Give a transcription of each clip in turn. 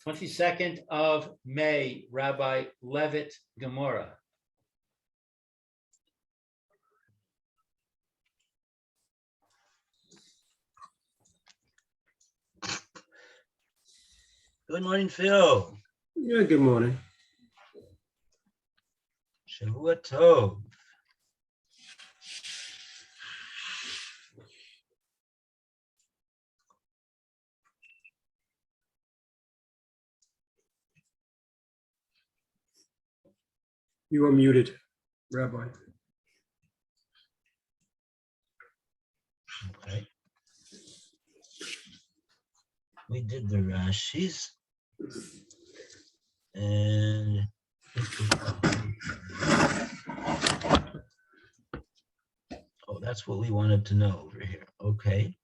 22nd of May, Rabbi Levitt, Gemora. Good morning, Phil. Yeah, good morning. Shavua Tov. You are muted, Rabbi. Okay. We did the Rashis. And oh, that's what we wanted to know over here. Okay.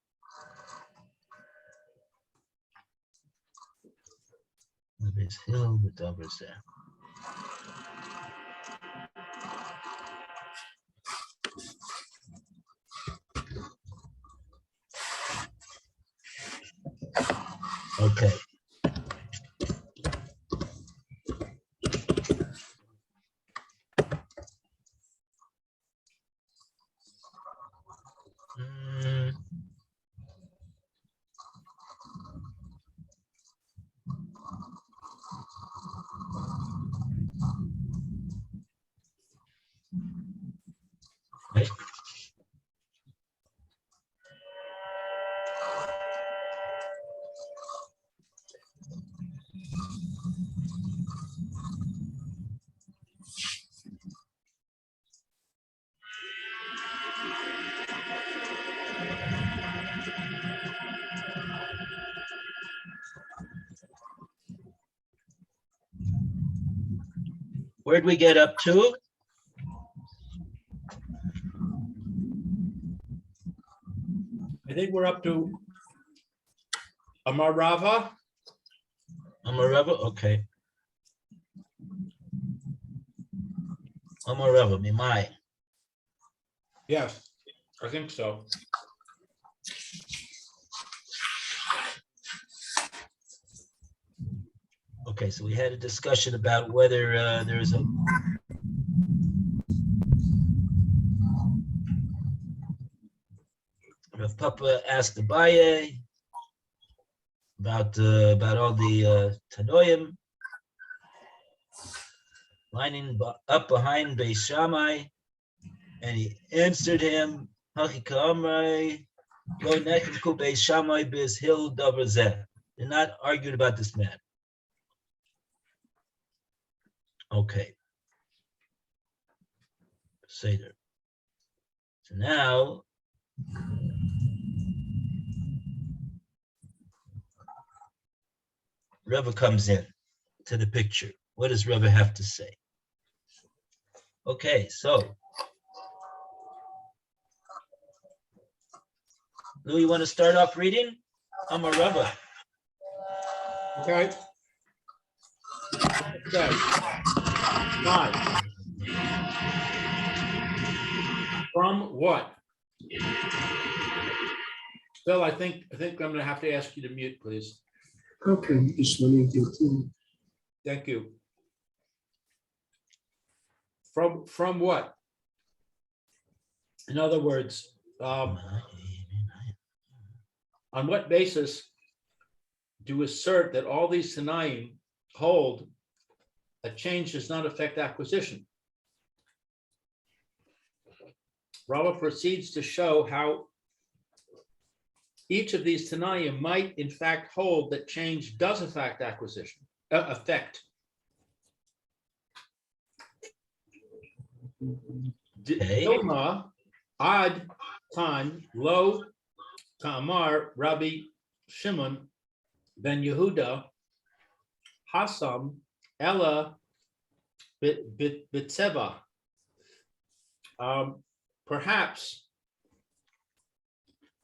This hill, the Dover's there. Okay. Okay. Where'd we get up to? I think we're up to Amarava. Amarava? Okay. Amarava, Mimai. Yes, I think so. Okay, so we had a discussion about whether there's a Rav Papa asked Abaye about all the Tanoim lining up behind Beis Shammai, and he answered him, Hachika Amrei, Lo Nechemku Beis Shammai Biz Hil Davar Zeh. They're not arguing about this matter. Okay. Seder. So now Rava comes in to the picture. What does Rava have to say? Okay, so Lou, you want to start off reading? I'm a Rava. Okay. Okay. Fine. From what? Phil, I think I'm gonna have to ask you to mute, please. Okay, just let me do it. Thank you. From what? In other words, on what basis do you assert that all these Tanaim hold a change does not affect acquisition? Rava proceeds to show how each of these Tanaim might in fact hold that change does affect acquisition, affect. Dilma ad tan lo Kamar Rabbi Shimon ben Yehuda Hasam Ella Bitseva. Perhaps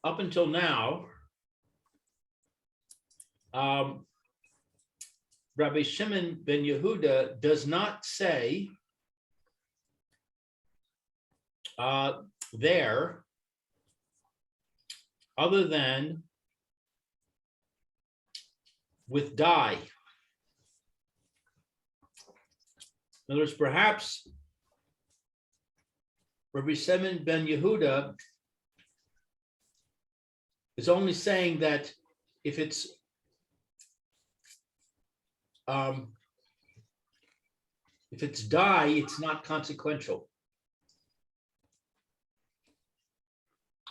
up until now, Rabbi Shimon ben Yehuda does not say there other than with dye. In other words, perhaps Rabbi Shimon ben Yehuda is only saying that if it's dye, it's not consequential.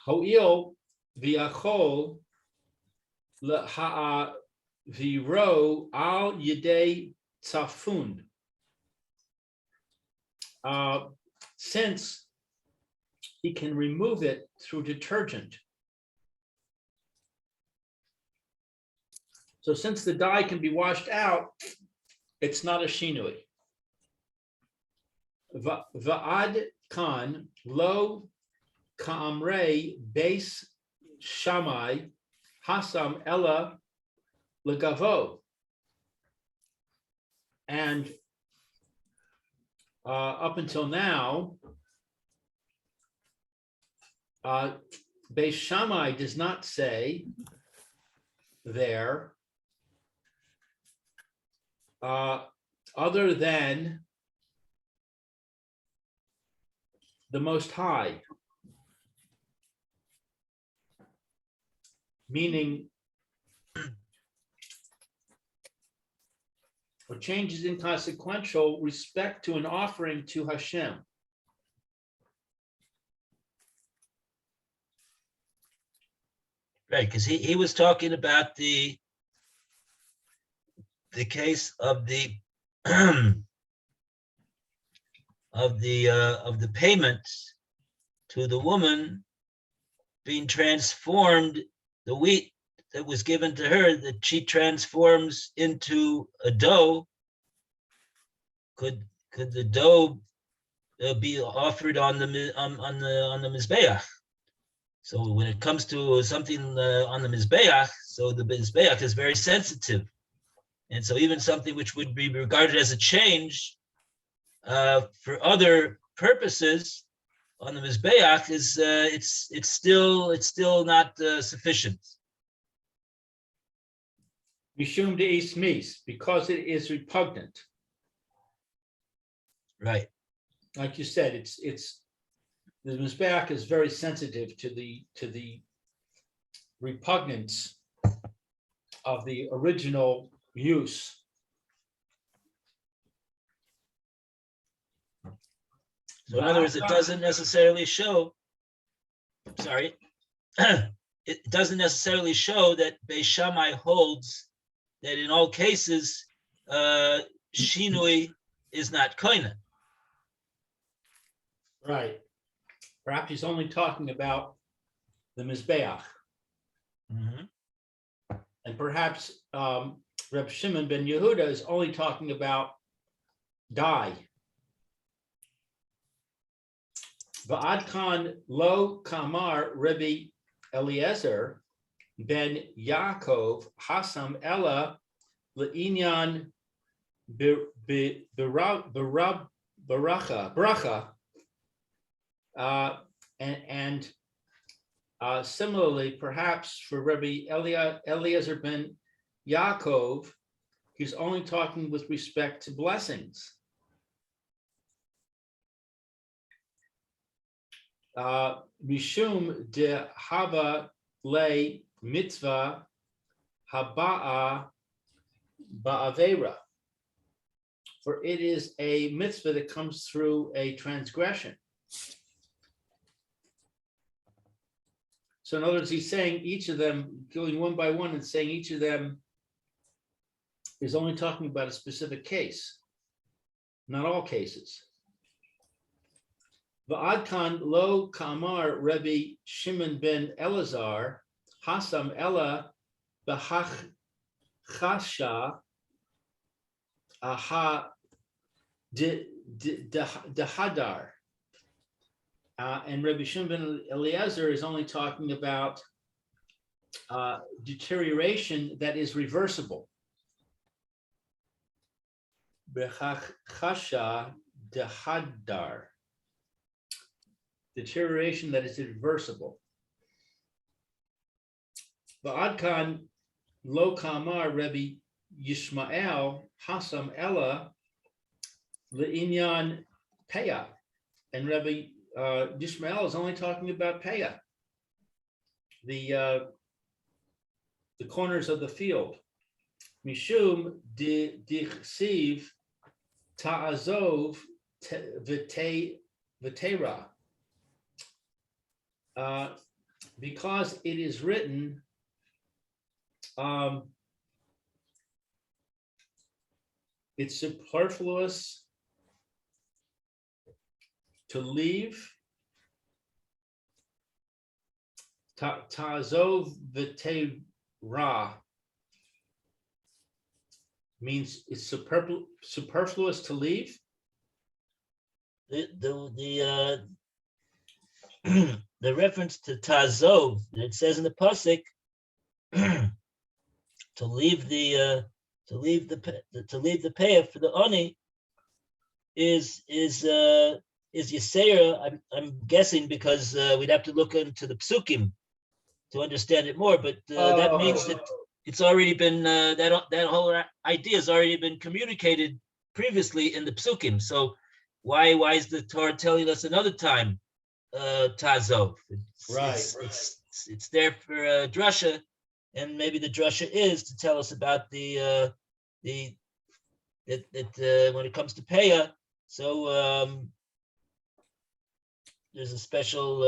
Ho'il v'achol le'ha'aviro al yedei tzafun. Since he can remove it through detergent. So since the dye can be washed out, it's not a shinui. Va'ad kan lo ka'amrei beis shamai hasam ella legavo. And up until now, Beis Shammai does not say there other than the Most High, meaning or change is inconsequential respect to an offering to Hashem. Right, because he was talking about the case of the of the payment to the woman being transformed, the wheat that was given to her that she transforms into a dough. Could the dough be offered on the mizbeach? So when it comes to something on the mizbeach, so the mizbeach is very sensitive, and so even something which would be regarded as a change for other purposes on the mizbeach is it's still not sufficient. Mishum de'is mis, because it is repugnant. Right. Like you said, it's the mizbeach is very sensitive to the repugnance of the original use. So in other words, it doesn't necessarily show. Sorry, it doesn't necessarily show that Beis Shammai holds that in all cases shinui is not koina. Right. Perhaps he's only talking about the mizbeach, and perhaps Reb Shimon ben Yehuda is only talking about dye. Va'ad kan lo kamar Rabbi Eliezer ben Yaakov hasam ella le'inyan bracha. And similarly, perhaps for Rabbi Eliezer ben Yaakov, he's only talking with respect to blessings. Mishum de hava le mitzvah haba'a ba'avera. For it is a mitzvah that comes through a transgression. So in other words, he's saying each of them, going one by one and saying each of them is only talking about a specific case, not all cases. Va'ad kan lo kamar Rabbi Shimon ben Elazar hasam ella b'hachasha aha dehadar. And Rabbi Shimon ben Eliezer is only talking about deterioration that is reversible. B'chasha dehadar. Deterioration that is reversible. Va'ad kan lo kamar Rabbi Yishmael hasam ella le'inyan peya, and Rabbi Yishmael is only talking about peya, the corners of the field. Mishum dichsiv ta'azov v'tera. Because it is written, it's superfluous to leave. Ta'azov v'tera means it's superfluous to leave. The the reference to Tazov that it says in the pasuk to leave the payah for the oni is Yisera. I'm guessing because we'd have to look into the psukim to understand it more, but that means that it's already been that whole idea has already been communicated previously in the psukim. So why is the Torah telling us another time Tazov? It's there for drasha, and maybe the drasha is to tell us about the when it comes to payah. So there's a special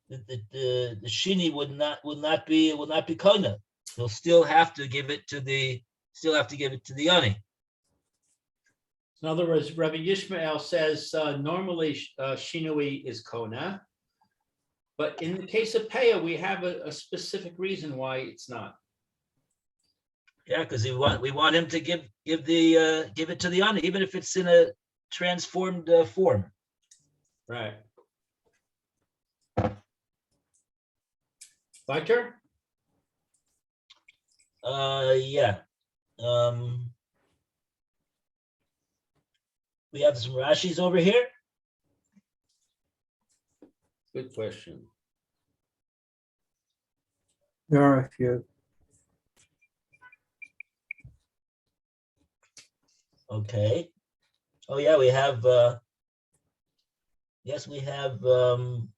the shini would not be kona. They'll still have to give it to the ani. In other words, Rabbi Yishmael says normally shinui is kona, but in the case of payah, we have a specific reason why it's not. Yeah, because we want him to give it to the ani, even if it's in a transformed form. Right. Weiter? Yeah. We have some Rashis over here. Good question. There are a few. Okay. Oh yeah, we have yes, we have Bahakasha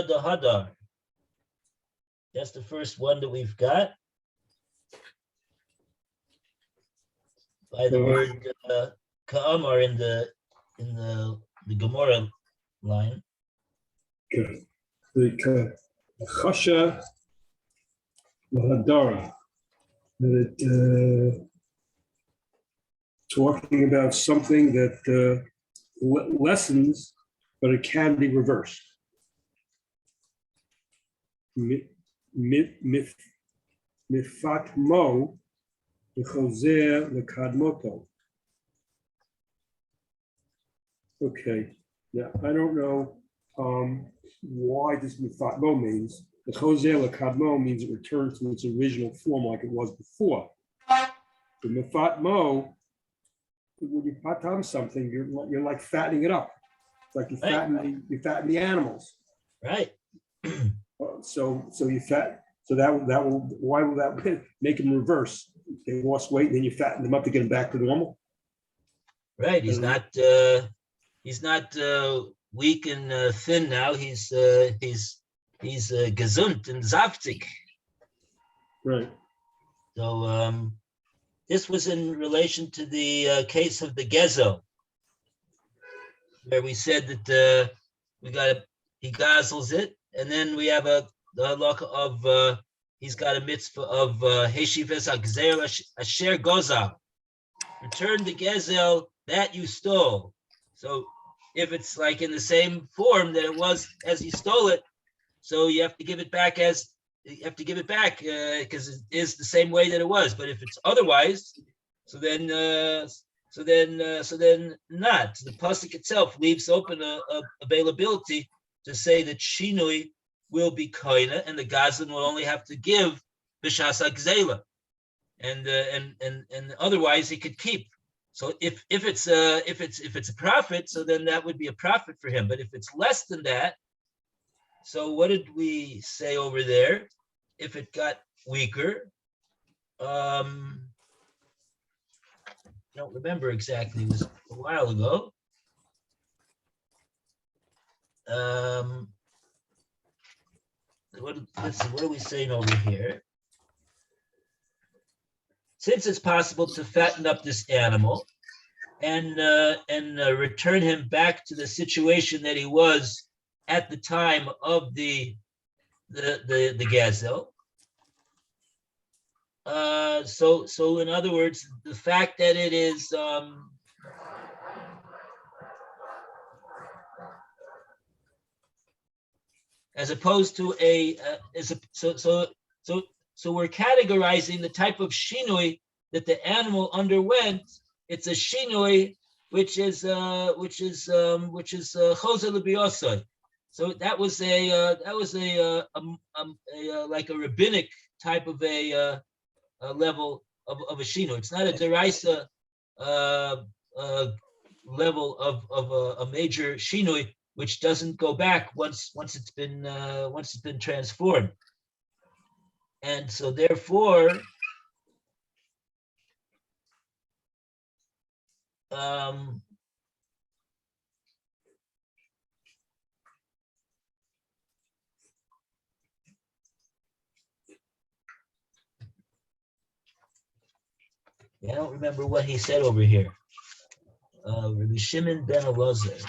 the Hadar. That's the first one that we've got. By the word Ka'amar in the Gemora line. Okay. The Chasha Mahadara. Talking about something that lessens, but it can be reversed. Mifatmo Choser lekadmoto. Okay, now I don't know why this mifatmo means. The choser lekadmo means it returns to its original form like it was before. The mifatmo, when you fatam something, you're like fattening it up. It's like you fatten the animals. Right. So you fat. So that will why will that make them reverse? They lost weight, and then you fatten them up to get them back to normal. Right. He's not weak and thin now. He's gesund and saftig. Right. So this was in relation to the case of the gezel, where we said that he gazels it, and then we have the halakha of he's got a mitzvah of heshivas hagzer asher gozal, return the gezel that you stole. So if it's like in the same form that it was as he stole it, so you have to give it back because it is the same way that it was. But if it's otherwise, so then not. The pasuk itself leaves open a availability to say that shinui will be koina, and the gazlan will only have to give b'shas hagzela, and otherwise he could keep. So if it's a profit, so then that would be a profit for him. But if it's less than that, so what did we say over there? If it got weaker, don't remember exactly. It was a while ago. Let's see, what are we saying over here? Since it's possible to fatten up this animal and return him back to the situation that he was at the time of the gazelle. So in other words, the fact that it is as opposed to so we're categorizing the type of shinui that the animal underwent. It's a shinui which is choser l'biosai. So that was like a rabbinic type of a level of a shinui. It's not a deraisa level of a major shinui, which doesn't go back once it's been transformed. And so therefore, I don't remember what he said over here. Rabbi Shimon ben Elazar.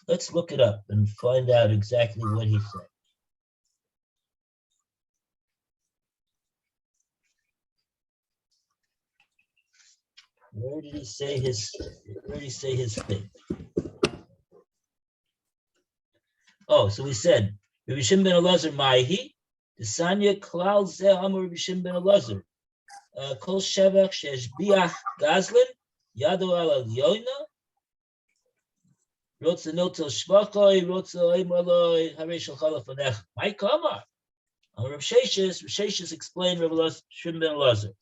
Let's look it up and find out exactly what he said. Where did he say his thing? Oh, so he said, Rabbi Shimon ben Elazar Maihi, the Sanya Klal Zeh Amar Rabbi Shimon ben Elazar. Kol Shevach Sheshbiach Gazlin, Yado Al Yoina, Rotza Notel Shvachoi, Rotza Oimaloi, Haresh Al Chalafanech. My Kamar. Rav Sheshes explained Rabbi Shimon ben Elazar.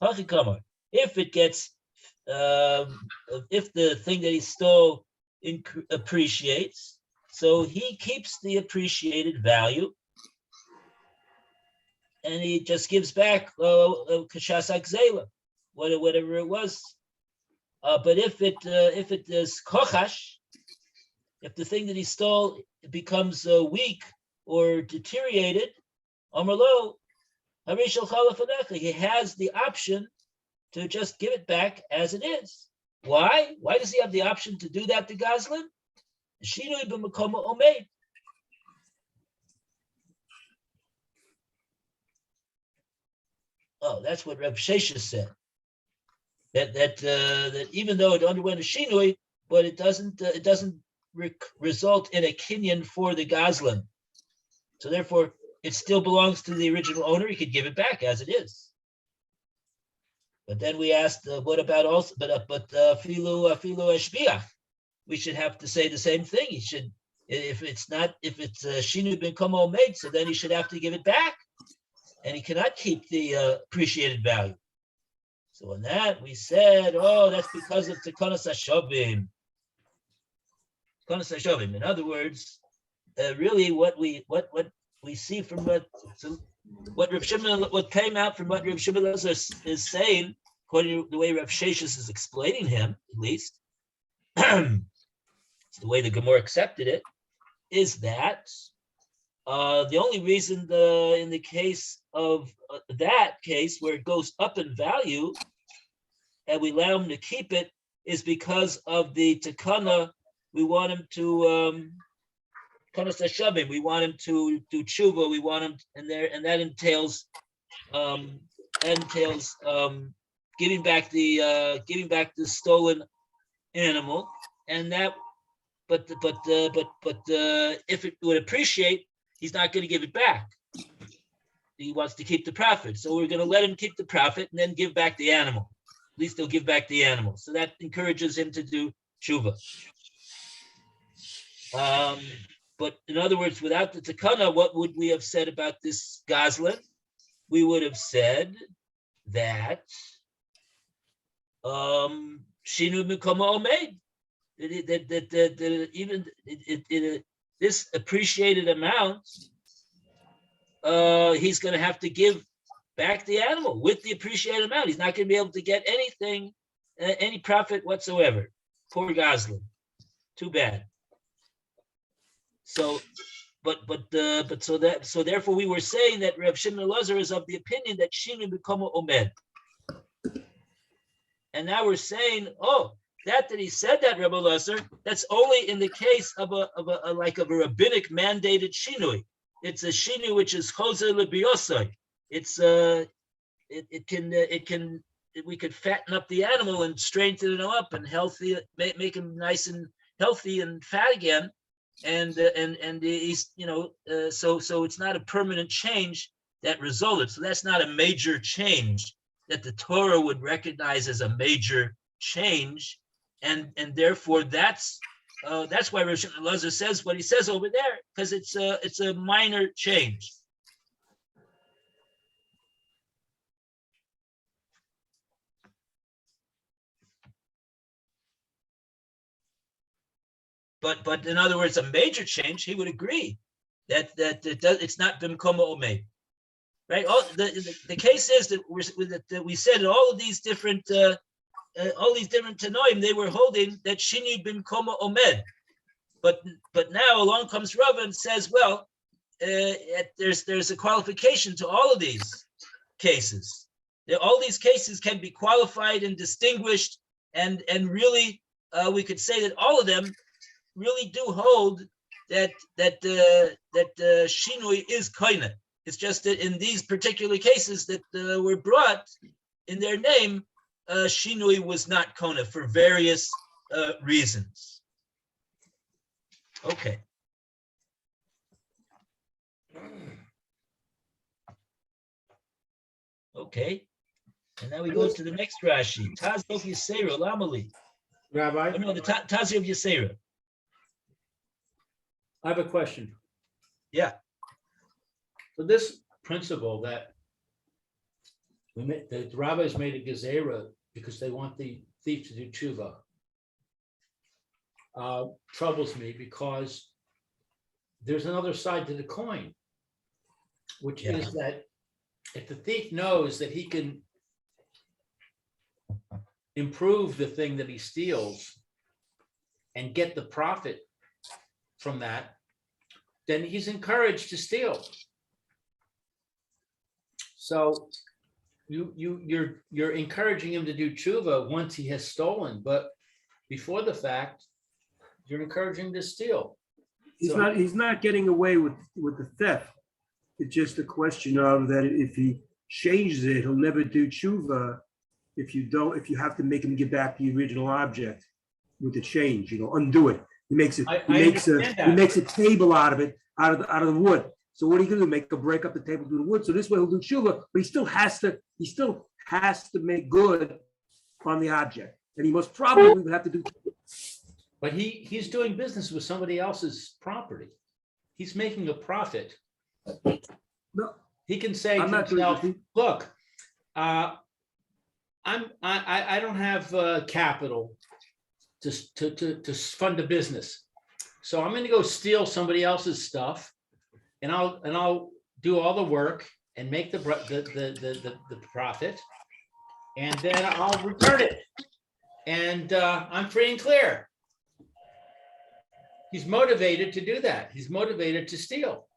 Hachi Kamar. If it gets, if the thing that he stole appreciates, so he keeps the appreciated value, and he just gives back kashas akzela, whatever it was. But if it is kochash, if the thing that he stole becomes weak or deteriorated, amarlo harishal chalafanecha, he has the option to just give it back as it is. Why? Why does he have the option to do that to Gazlan? Shinui b'makoma omeid. Oh, that's what Reb Sheshes said. That even though it underwent a shinui, but it doesn't result in a kinyan for the Gazlan. So therefore, it still belongs to the original owner. He could give it back as it is. But then we asked, what about also? But filu eshbiach, we should have to say the same thing. He should, if it's shinu ben komo made, so then he should have to give it back, and he cannot keep the appreciated value. So in that we said, oh, that's because of tekanas hashavim. Tekanas hashavim. In other words, really, what we see from what came out from what Rav Shimon is saying, according to the way Rav Sheshes is explaining him, at least, it's the way the Gemora accepted it, is that the only reason in the case of that case where it goes up in value and we allow him to keep it is because of the takana. We want him to we want him to do tshuva. We want him and that entails giving back the stolen animal, and that. But if it would appreciate, he's not going to give it back. He wants to keep the profit, so we're going to let him keep the profit and then give back the animal. At least he'll give back the animal, so that encourages him to do tshuva. But in other words, without the takana, what would we have said about this Gazlan? We would have said that shinu mikoma omeid. That even this appreciated amount, he's going to have to give back the animal with the appreciated amount. He's not going to be able to get anything, any profit whatsoever. Poor Goslin. Too bad. So, so therefore we were saying that Reb Shimon Elazar is of the opinion that Shinu become omed. And now we're saying, oh, that he said that, Reb Elazar, that's only in the case of a rabbinic mandated shinui. It's a shinui which is choser lebiosai. It's we could fatten up the animal and strengthen him up and healthy, make him nice and healthy and fat again. And he's, so it's not a permanent change that resulted. So that's not a major change that the Torah would recognize as a major change, and therefore that's why Rosh Elazar says what he says over there, because it's a minor change. But in other words, a major change, he would agree that it's not bimkoma omed, right? The case is that we said in all of these different tanoim, they were holding that shini bimkoma omed, but now along comes Rava and says, well, there's a qualification to all of these cases. All these cases can be qualified and distinguished, and really we could say that all of them really do hold that shinui is koine. It's just that in these particular cases that were brought in their name, shinui was not koine for various reasons. Okay. Okay. And now we go to the next Rashi. Taz of Yisera, Lamali. Rabbi, Oh, no, the Taz of Yisera. I have a question. Yeah. So this principle that the rabbis made a gezerah because they want the thief to do tshuva troubles me, because there's another side to the coin, which is that if the thief knows that he can improve the thing that he steals and get the profit from that, then he's encouraged to steal. So you're encouraging him to do tshuva once he has stolen, but before the fact, you're encouraging him to steal. He's not getting away with the theft. It's just a question of that if he changes it, he'll never do tshuva if you have to make him give back the original object with the change, undo it. He makes a table out of it, out of the wood. So what are you going to do? Break up the table through the wood. So this way he'll do tshuva, but he still has to make good on the object, and he most probably would have to do. But he's doing business with somebody else's property. He's making a profit. No, he can say to himself, "Look, I don't have capital to fund a business, so I'm going to go steal somebody else's stuff, and I'll do all the work and make the profit, and then I'll return it, and I'm free and clear." He's motivated to do that. He's motivated to steal.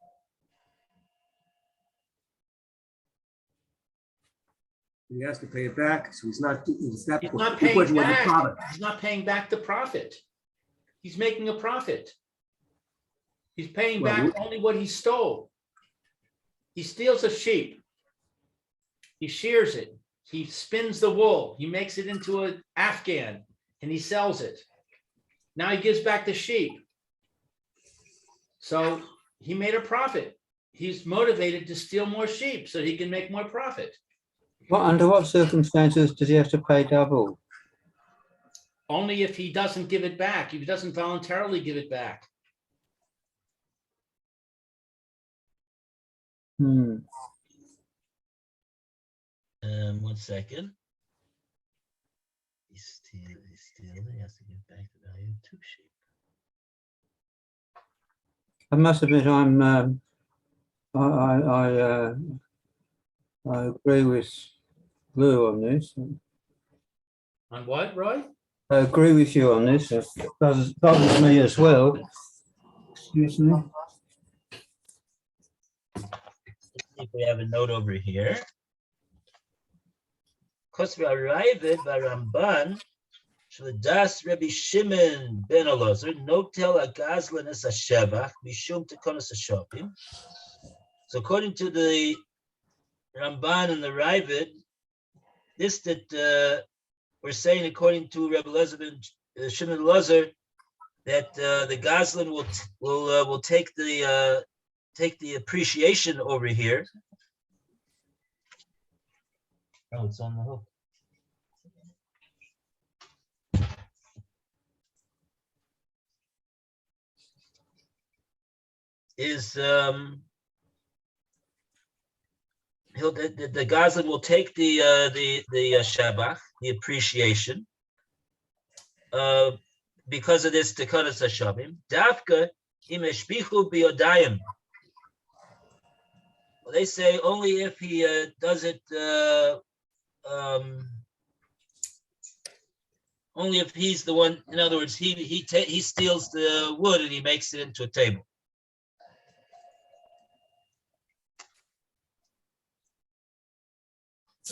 He has to pay it back, so he's not paying back. He's not paying back the profit. He's making a profit. He's paying back only what he stole. He steals a sheep. He shears it. He spins the wool. He makes it into an afghan, and he sells it. Now he gives back the sheep. So he made a profit. He's motivated to steal more sheep so he can make more profit. Well, under what circumstances does he have to pay double? Only if he doesn't give it back, if he doesn't voluntarily give it back. One second. He has to give back the value of 2 sheep. I must admit, I agree with Lou on this. On what, Roy? I agree with you on this. It bothers me as well. Excuse me. Let's see if we have a note over here. Kosva Levitt Ramban Shledas Rabbi Shimon ben Elazar Notel Agazlan es Hashevach Mishum Tekonos Hashopim. So according to the Ramban and the Levitt, this that we're saying according to Rabbi Elazar ben Shimon Elazar that the Gazlan will take the appreciation over here. Oh, it's on the hook. Is the Gazlan will take the Shabach, the appreciation, because of this Tekanas Hashavim. Dafka im eshpichu biyodayim. Well, they say only if he does it, only if he's the one. In other words, he steals the wood and he makes it into a table.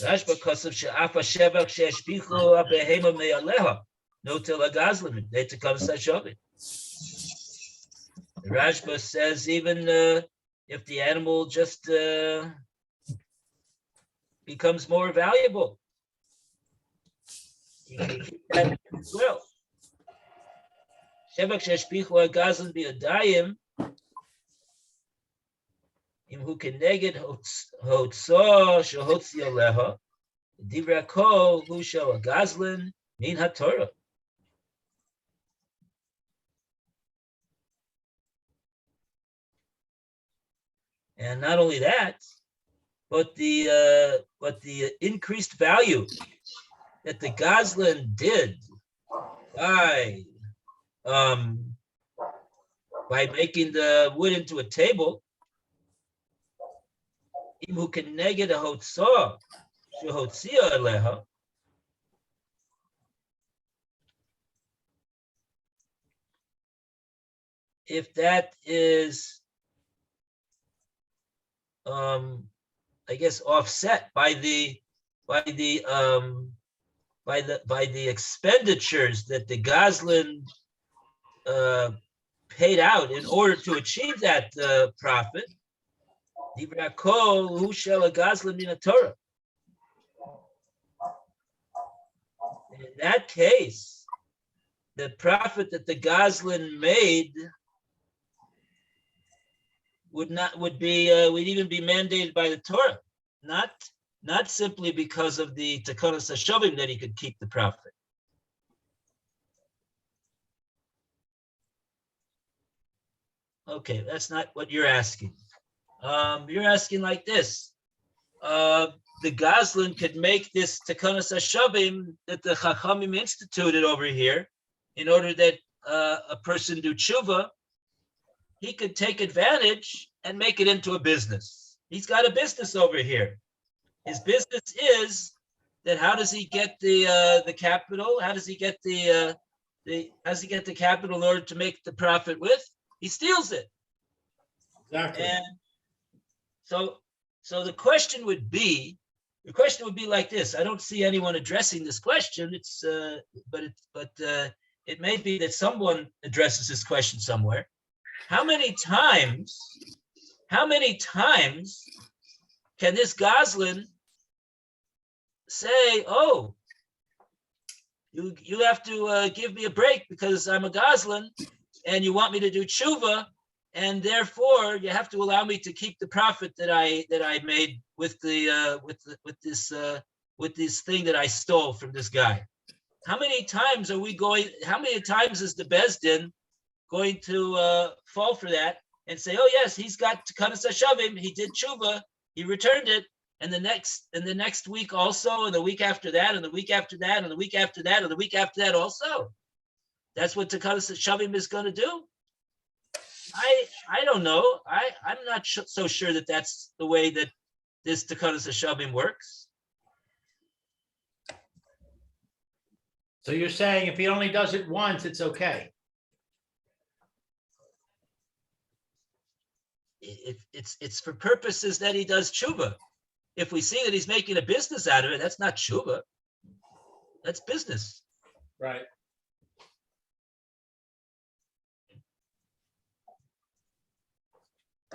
Rashba Kosav she'afa shevach she'eshpichu abehema me'aleha. No tel agazlim. They to come sashavim. Rashba says even if the animal just becomes more valuable, you can keep that as well. Shevach she'eshpichu agazlim bi'adayim. Im hu keneged hotzo shehotzi aleha, divrei kol hu shel agazlin min haTorah. And not only that, but the increased value that the Gazlan did by making the wood into a table. If that is, I guess, offset by the expenditures that the Gazlan paid out in order to achieve that profit. In that case, the profit that the Gazlan made would even be mandated by the Torah, not simply because of the Tekanos Hashavim that he could keep the profit. Okay, that's not what you're asking. You're asking like this. The Gazlan could make this Tekanos Hashavim that the Chachamim instituted over here in order that a person do tshuva. He could take advantage and make it into a business. He's got a business over here. His business is that how does he get the capital? How does he get the capital in order to make the profit with? He steals it. Exactly. And so the question would be like this. I don't see anyone addressing this question. But it may be that someone addresses this question somewhere. How many times can this Gazlan say, "Oh, you have to give me a break because I'm a Gazlan, and you want me to do tshuva, and therefore you have to allow me to keep the profit that I made with this thing that I stole from this guy." How many times is the Beis Din going to fall for that and say, "Oh yes, he's got Tekanos Hashavim, he did tshuva, he returned it, and the next week also, and the week after that, and the week after that, and the week after that, and the week after that also." That's what Tekanos Hashavim is going to do. I don't know. I'm not so sure that that's the way that this Takanas Hashavim works? So you're saying if he only does it once, it's okay? It's for purposes that he does tshuva. If we see that he's making a business out of it, that's not tshuva. That's business. Right.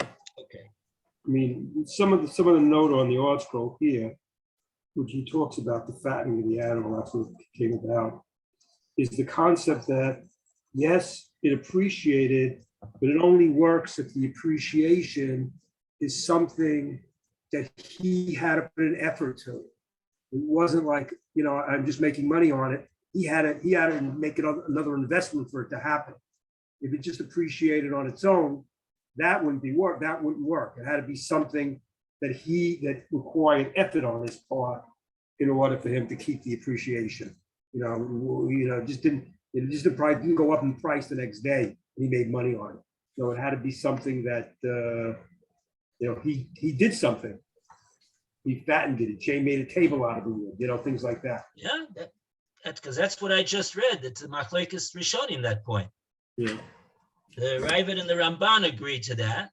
Okay. I mean, some of the note on the art scroll here, which he talks about the fattening of the animal, that's what it came about, is the concept that, yes, it appreciated, but it only works if the appreciation is something that he had to put an effort to. It wasn't like, I'm just making money on it. He had to make it another investment for it to happen. If it just appreciated on its own, that wouldn't work. It had to be something that required effort on his part in order for him to keep the appreciation. The price didn't go up in price the next day and he made money on it. So it had to be something that he did something. He fattened it. He made a table out of it, things like that. Yeah, that's because that's what I just read. It's a machlekes rishonim, that point. Yeah. The Levitt and the Ramban agree to that,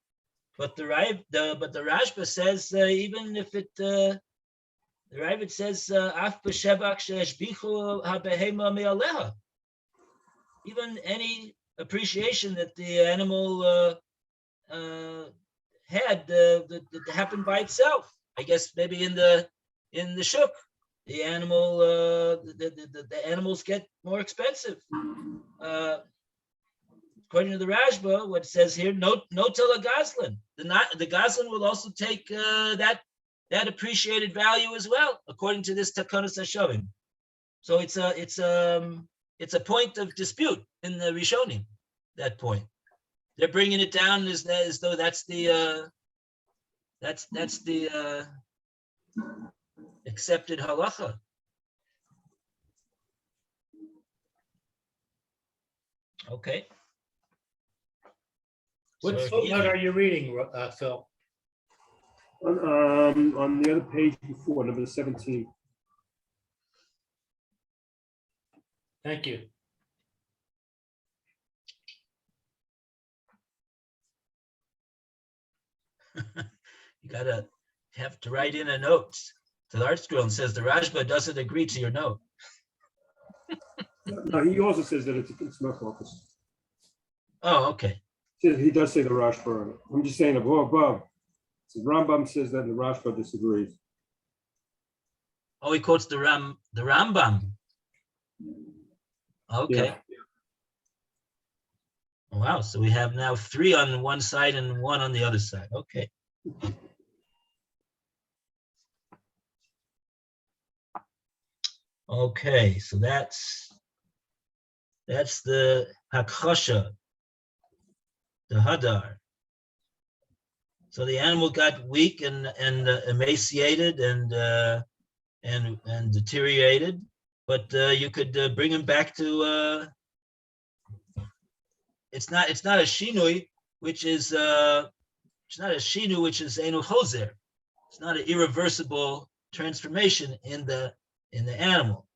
but the Rashba says even if it, the Levitt says af b'shevach she'eshbichu habehema me'aleha. Even any appreciation that the animal had that happened by itself. I guess maybe in the shuk, the animal the animals get more expensive. According to the Rashba, what it says here, no till a goslin. The goslin will also take that appreciated value as well, according to this Takanas Hashavim. So it's a point of dispute in the Rishonim. That point, they're bringing it down as though that's the accepted halacha. Okay. What So footnote are you reading, Phil? On the other page before, number 17. Thank you. You have to write in a note to the art school and says the Rashba doesn't agree to your note. No, he also says that it's my focus. Oh, okay. He does say the Rashba on it. I'm just saying above. So Rambam says that and the Rashba disagrees. Oh, he quotes the Rambam. Okay. Yeah. Wow. So we have now 3 on one side and 1 on the other side. Okay. Okay. So that's the Hakchasha, the Hadar. So the animal got weak and emaciated and deteriorated, but you could bring him back to. It's not a shinui, which is it's not a shinu, which is enu chozer. It's not an irreversible transformation in the animal.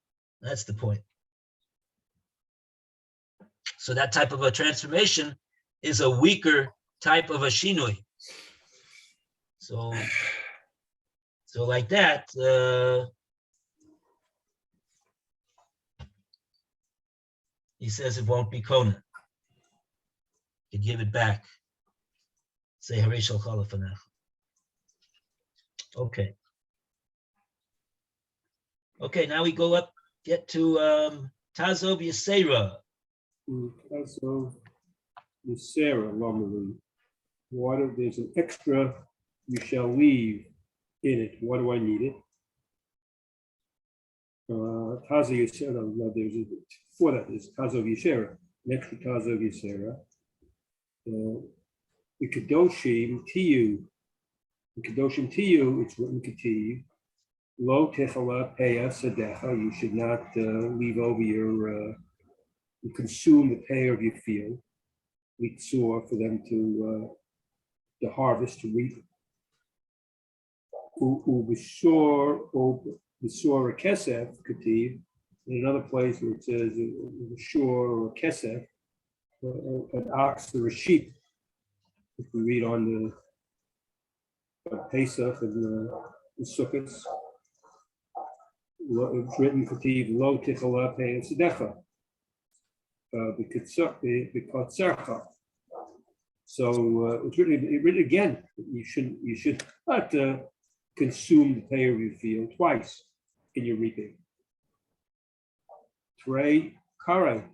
That's the point. So that type of a transformation is a weaker type of a shinui. So like that, he says it won't be Kona. You give it back. Say Harishal Chalafanach. Okay. Okay, now we go up, get to Tazov Yisera. Tazov Yisera, Lamaru. There's an extra you shall leave in it. Why do I need it? Tazov Yisera, no, before that, there's Tazov Yisera. Next to Tazov Yisera. The Kedoshim Tiyu. The Kedoshim Tiyu, it's written Ketiv. Lo Tifala Peya Sadecha. You should not leave over you consume the pay of your field. Litzur, for them to harvest, to reap. B'shor a kesef kativ. In another place where it says b'shor or kesef, an ox or a sheep. If we read on the Pesach and the Sukkot, it's written kativ lo tichala pei tzedecha, b'kotzercha. So it's written again. You should not consume the pay of your field twice in your reaping. Trey kare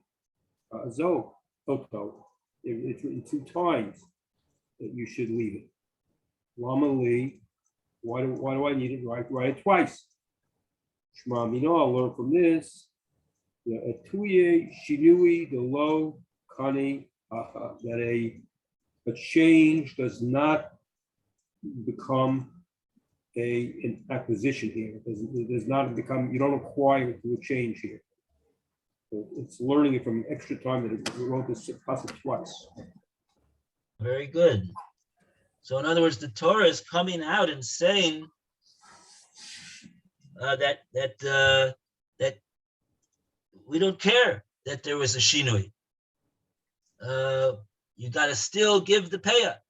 zo oto. It's written 2 times that you should leave it. Lama li. Why do I need it? Write it twice. Shema mino. I'll learn from this. Etuye shinui the lo kani that a change does not become an acquisition here. It does not become, you don't acquire it through a change here. So it's learning it from extra time that it wrote this passage twice. Very good. So in other words, the Torah is coming out and saying that we don't care that there was a shinui. You got to still give the payah.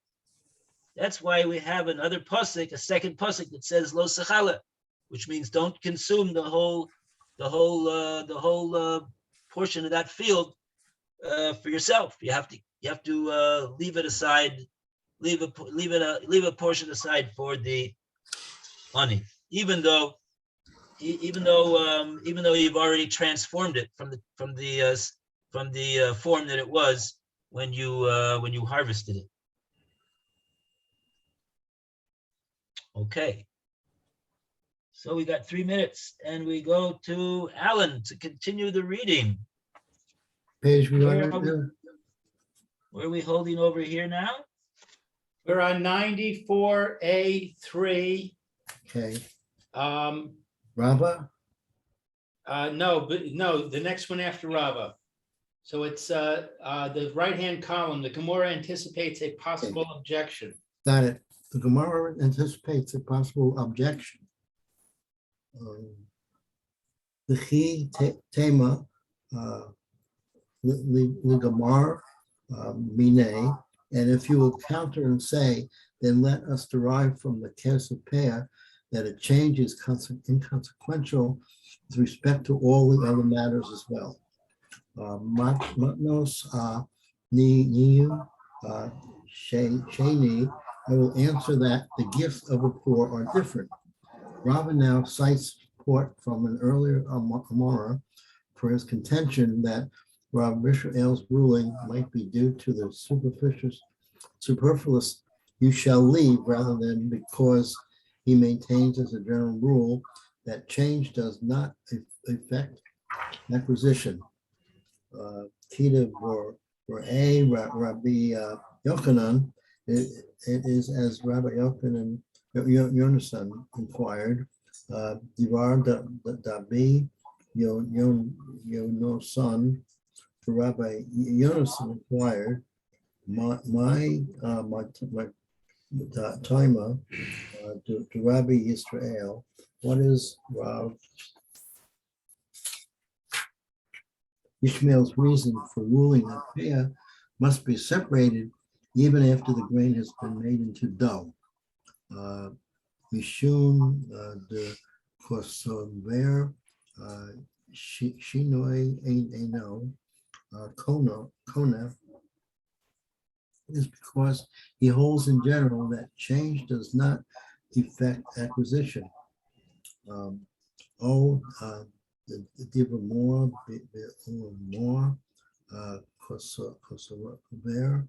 That's why we have another pasuk, a second pasuk that says lo sechala, which means don't consume the whole portion of that field for yourself. You have to leave it aside, leave a portion aside for the money, even though you've already transformed it from the form that it was when you harvested it. Okay. So we got 3 minutes, and we go to Alan to continue the reading. Page we Where on are we, now? where are we holding over here now? We're on 94A3. Okay, No, Rava, the next one after Rava. So it's the right-hand column. The Gemora anticipates a possible objection. got it. The Gemara anticipates a possible objection. The chi tema ligamar mine, and if you will counter and say, then let us derive from the kesef pair that a change is inconsequential with respect to all the other matters as well. Matnos niu sheni. I will answer that the gifts of the poor are different. Rava now cites support from an earlier Amora for his contention that Rav Mishael's ruling might be due to the superfluous you shall leave rather than because he maintains as a general rule that change does not affect acquisition. Kita or Rabbi Yochanan, it is as Rabbi Yochanan Yonasan inquired, Divar Dabi Yonosan, Rabbi Yonasan inquired, my timer to Rabbi Israel, what is Rav Ishmael's reason for ruling that Peah must be separated even after the grain has been made into dough? Mishum de Kosover Shinoi Eno Kona is because he holds in general that change does not affect acquisition. The Divamor Kosover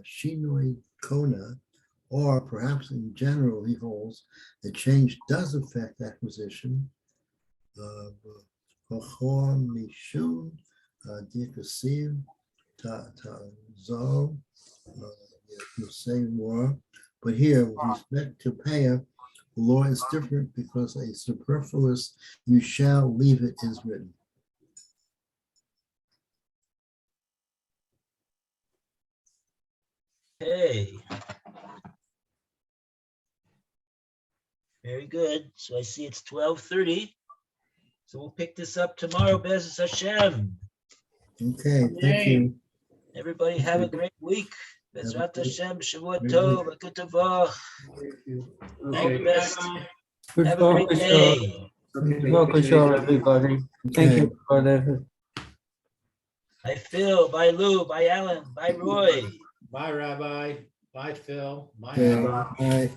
Shinoi Kona, or perhaps in general he holds that change does affect acquisition. Mishum Dikasiv Zo say more, but here with respect to Peah, the law is different because a superfluous you shall leave it is written. Hey. Very good. So I see it's 12:30. So we'll pick this up tomorrow, Bezos Hashem. Okay, thank you. Everybody have a great week. Bezrat Hashem, Shavua Tov, Akutavach. All the Okay. best. Good Have a great focus, day. good focus, everybody. Thank you for the. Bye, Phil. Bye, Lou. Bye, Alan. Bye, Roy. Bye, Rabbi. Bye, Phil. Bye, Okay, Alan. bye.